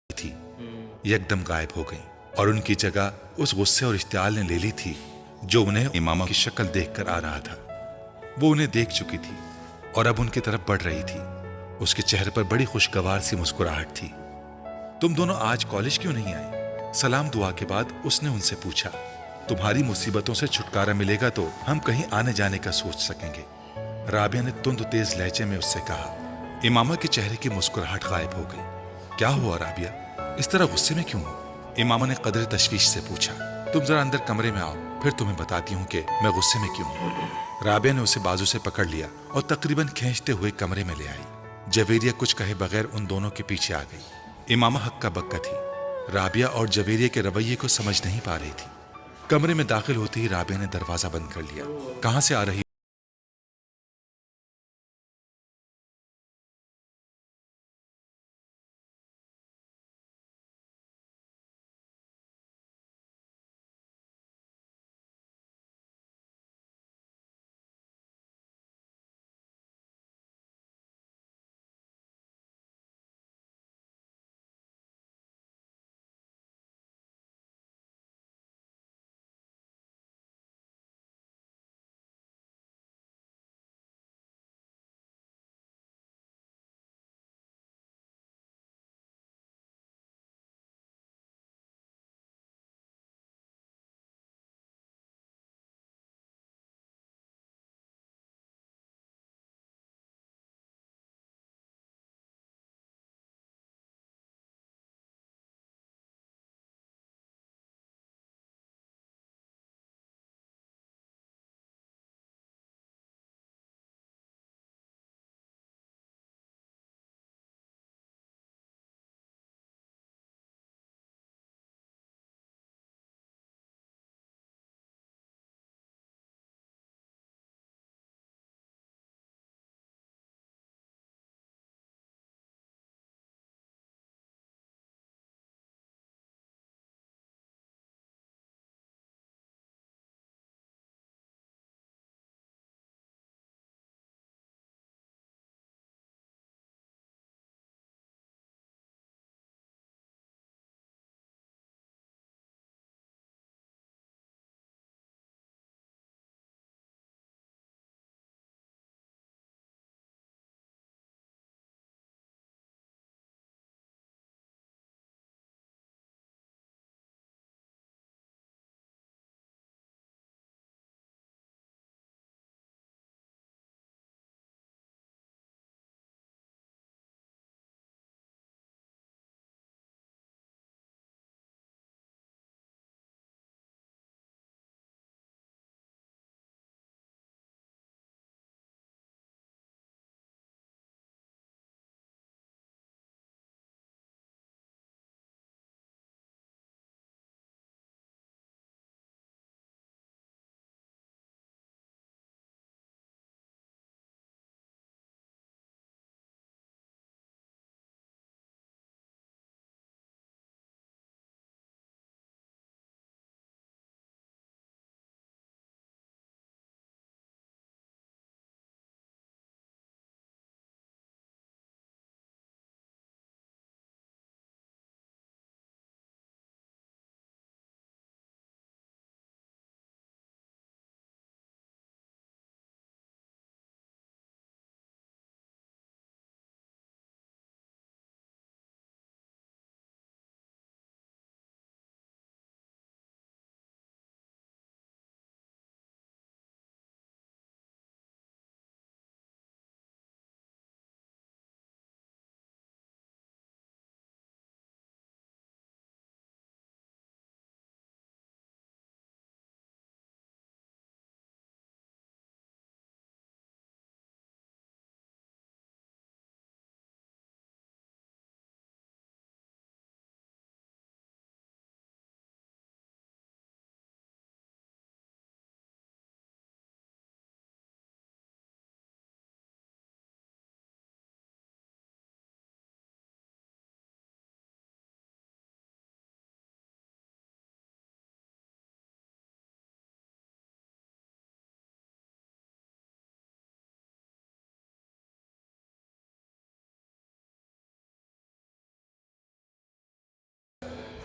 थी एकदम गायब हो गई और उनकी जगह उस गुस्से और इश्तियाल ने ले ली थी जो उन्हें इमामा की शक्ल देखकर आ रहा था। वो उन्हें देख चुकी थी और अब उनकी तरफ बढ़ रही थी। उसके चेहरे पर बड़ी खुशगवार सी मुस्कुराहट थी। तुम दोनों आज कॉलेज क्यों नहीं आए? सलाम दुआ के बाद उसने उनसे पूछा। तुम्हारी मुसीबतों से छुटकारा मिलेगा तो हम कहीं आने जाने का सोच सकेंगे। राबिया ने तुंद तेज लहजे में उससे कहा। इमामा के चेहरे की मुस्कुराहट गायब हो गई। क्या हुआ राबिया, इस तरह गुस्से में क्यों हो? इमामा ने कदर तशवीश से पूछा। तुम जरा अंदर कमरे में आओ, फिर तुम्हें बताती हूँ कि मैं गुस्से में क्यों हूँ। राबिया ने उसे बाजू से पकड़ लिया और तकरीबन खींचते हुए कमरे में ले आई। जवेरिया कुछ कहे बगैर उन दोनों के पीछे आ गई। इमामा हक्का बक्का थी। राबिया और जवेरिया के रवैये को समझ नहीं पा रही थी। कमरे में दाखिल होते ही राबिया ने दरवाजा बंद कर लिया। कहाँ से आ रही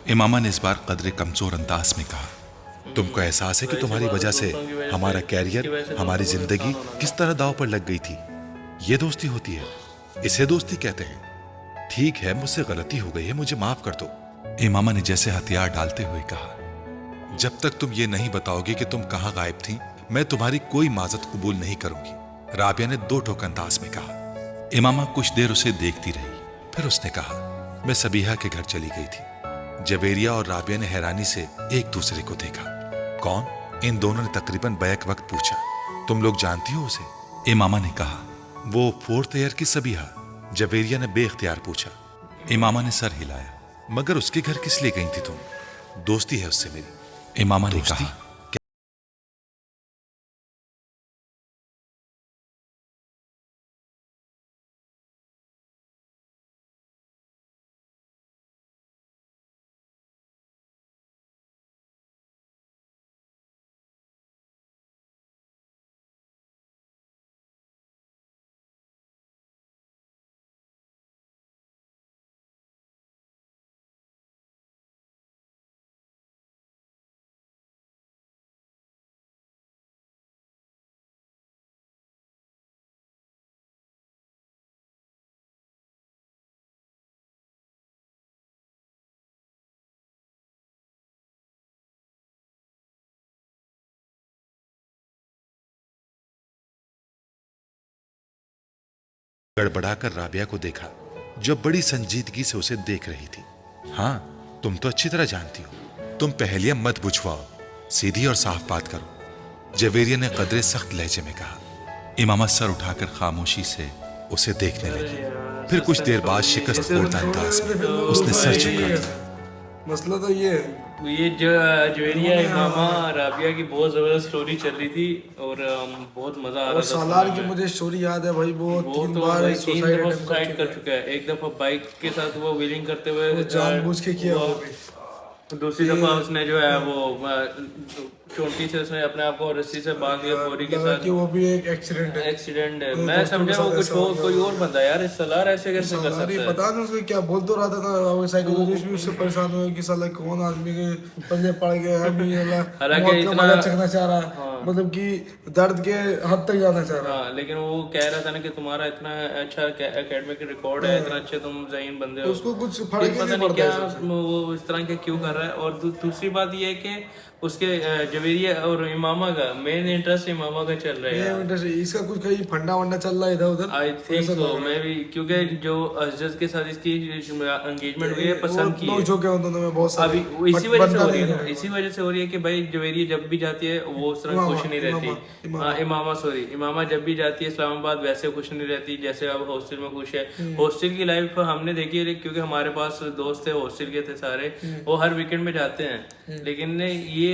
इमामा ने इस बार कदरे कमजोर अंदाज में कहा, तुमको एहसास है कि तुम्हारी वजह से हमारा कैरियर, हमारी जिंदगी किस तरह दांव पर लग गई थी। ये दोस्ती होती है, इसे दोस्ती कहते हैं। ठीक है, मुझसे गलती हो गई है, मुझे माफ कर दो। इमामा ने जैसे हथियार डालते हुए कहा, जब तक तुम ये नहीं बताओगे कि तुम कहां गायब थी, मैं तुम्हारी कोई माजत कबूल नहीं करूंगी। राबिया ने दो टोक अंदाज में कहा। इमामा कुछ देर उसे देखती रही, फिर उसने कहा, मैं सबीहा के घर चली गई थी। जवेरिया और राबिया ने हैरानी से एक दूसरे को देखा। कौन? इन दोनों ने तकरीबन बैक वक्त पूछा। तुम लोग जानती हो उसे? इमामा ने कहा, वो 4th ईयर की सबीहा। जवेरिया ने बेख्तियार पूछा। इमामा ने सर हिलाया। मगर उसके घर किस लिए गई थी तुम? दोस्ती है उससे मेरी। इमामा ने कहा। गड़बड़ाकर राबिया को देखा, जो बड़ी संजीदगी से उसे देख रही थी। हाँ, तुम तो अच्छी तरह जानती हो। तुम पहेलियां मत बुझवाओ, सीधी और साफ बात करो। जवेरिया ने कदरे सख्त लहजे में कहा। इमामा सर उठाकर खामोशी से उसे देखने लगी। फिर कुछ देर बाद शिकस्त खोरदा अंदाज में उसने सर झुका दिया। मसला तो ये है, ये जो जवेरिया इमामा राबिया की बहुत जबरदस्त स्टोरी चल रही थी और बहुत मजा आ रहा था। सालार की मुझे स्टोरी याद है भाई, वो 3 बार सुसाइड कर चुका है। एक दफा बाइक के साथ वो व्हीलिंग करते हुए जानबूझ के किया वो भी। दूसरी दफा उसने जो है वो चोटी से उसने अपने आप को रस्सी से बांध दिया बोरी के साथ। कि वो भी एक एक्सीडेंट है। मैं समझा वो कुछ कोई और बंदा यार। इस सलार ऐसे कैसे कर सकता है? पता नहीं उसको क्या बोल तो रहा था। साइकोलॉजिस्ट भी उससे परेशान हुए कि साला कौन आदमी के पंजे पड़ गए हैं। हालांकि इतना चखना चाह रहा, मतलब कि दर्द के हद तक जाना चाह रहा। लेकिन वो कह रहा था ना कि तुम्हारा इतना अच्छा एकेडमिक रिकॉर्ड है, इतना अच्छे तुम ज़हीन बंदे हो, उसको कुछ फर्क पता नहीं क्या वो इस तरह के क्यों कर रहा है। और दूसरी बात ये है कि उसके जवेरिया और इमामा का मेन इंटरेस्ट इमामा का चल रहा है। इसका कुछ कहीं फंडा वंडा चल रहा है इधर उधर। आई थिंक सो, मैं भी, क्योंकि जो अजज के साथ इसकी एंगेजमेंट हुई है पसंद की है। जो क्या दोनों में बहुत सारे अभी इसी वजह से हो रही है, इसी वजह से हो रही है कि भाई जवेरिया जब भी जाती है वो उस तरह खुश नहीं रहती। इमामा जब भी जाती है इस्लामाबाद वैसे खुश नहीं रहती जैसे अब हॉस्टल में खुश है। हॉस्टल की लाइफ हमने देखी है, क्योंकि हमारे पास दोस्त थे हॉस्टल के थे सारे, वो हर वीकेंड में जाते हैं। लेकिन ये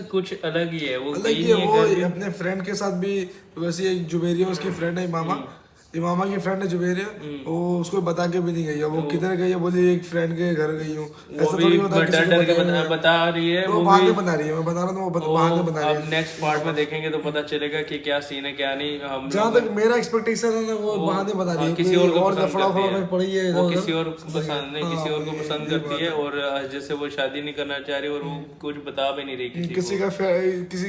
कुछ अलग ही है। वो अपने फ्रेंड के साथ भी वैसे एक जुबेरिया उसकी फ्रेंड है इमामा की फ्रेंड है जुबेरिया, वो उसको बता के भी नहीं गई है। वो किधर गई है बोली एक फ्रेंड के घर गई हूँ, ऐसा थोड़ी बता रही है। वो बहाने बना रही है, मैं बता रहा हूँ वो बहाने बना रही है। अब नेक्स्ट पार्ट में देखेंगे तो पता चलेगा कि क्या सीन है क्या नहीं। हम जहाँ तक मेरा एक्सपेक्टेशन है ना वो बहाने बना रही है, किसी और को पड़ी है, वो किसी और पसंद नहीं, किसी और को पसंद करती है और जैसे वो शादी नहीं करना चाह रही और वो कुछ बता भी नहीं रही किसी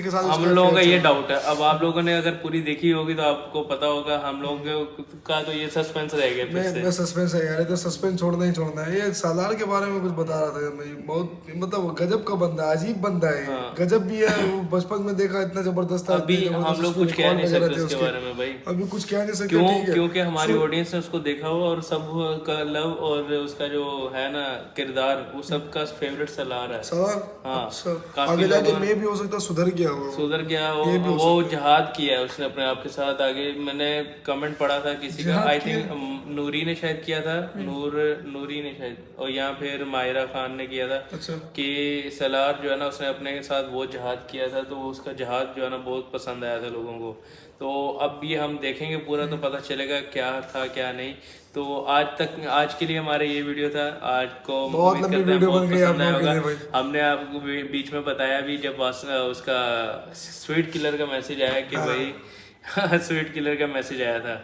के साथ। हम लोगों का ये डाउट है। अब आप लोगों ने अगर पूरी देखी होगी तो आपको पता होगा। हम लोगों का तो ये सस्पेंस रह गया। मैं सस्पेंस है यार, तो सस्पेंस छोड़ना ही छोड़ना है। ये सालार के बारे में कुछ बता रहा था भाई, बहुत मतलब गजब का बंदा, अजीब बंदा है। गजब भी है, वो बचपन में देखा इतना जबरदस्त था। अभी हम लोग कुछ कह नहीं सकते उसके बारे में भाई, अभी कुछ कह नहीं सकते क्योंकि हमारी ऑडियंस ने उसको देखा हुआ और सब का लव और उसका जो है ना किरदार, वो सबका फेवरेट सलार है। हाँ, आगे जाके मैं भी हो सकता सुधर गया वो जहाद किया है उसने अपने आप के साथ आगे। मैंने कमेंट पढ़ा था किसी का, आई थिंक नूरी ने शायद किया था, नूरी ने शायद, और यहाँ फिर मायरा खान ने किया था। कि सलार जो है ना उसने अपने साथ वो जहाद किया था, तो उसका जहाद जो है ना बहुत पसंद आया था लोगों को। तो अब ये हम देखेंगे पूरा तो पता चलेगा क्या था क्या नहीं। तो आज के लिए हमारे ये वीडियो था। आज को बहुत पसंद आया होगा। हमने आपको बीच में बताया भी जब उसका स्वीट किलर का मैसेज आया कि भाई स्वीट किलर का मैसेज आया था।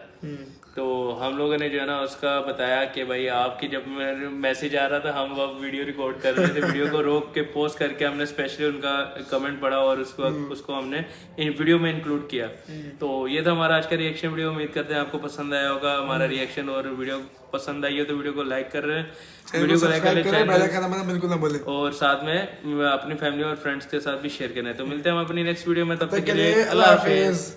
तो हम लोगों ने जो है ना उसका बताया कि भाई आपकी जब मैसेज आ रहा था हम अब वीडियो रिकॉर्ड कर रहे थे, वीडियो को रोक के पोस्ट करके हमने स्पेशली उनका कमेंट पढ़ा और उसको हमने इन वीडियो में इंक्लूड किया। तो ये था हमारा आज का रिएक्शन वीडियो। उम्मीद करते हैं आपको पसंद आया होगा हमारा रिएक्शन, और वीडियो पसंद आई है तो वीडियो को लाइक कर रहे हैं, वीडियो को लाइक करें बिल्कुल ना बोले, और साथ में अपनी फैमिली और फ्रेंड्स के साथ भी शेयर करना है। तो मिलते हैं हम अपनी नेक्स्ट वीडियो में, तब तक के लिए अल्लाह हाफिज।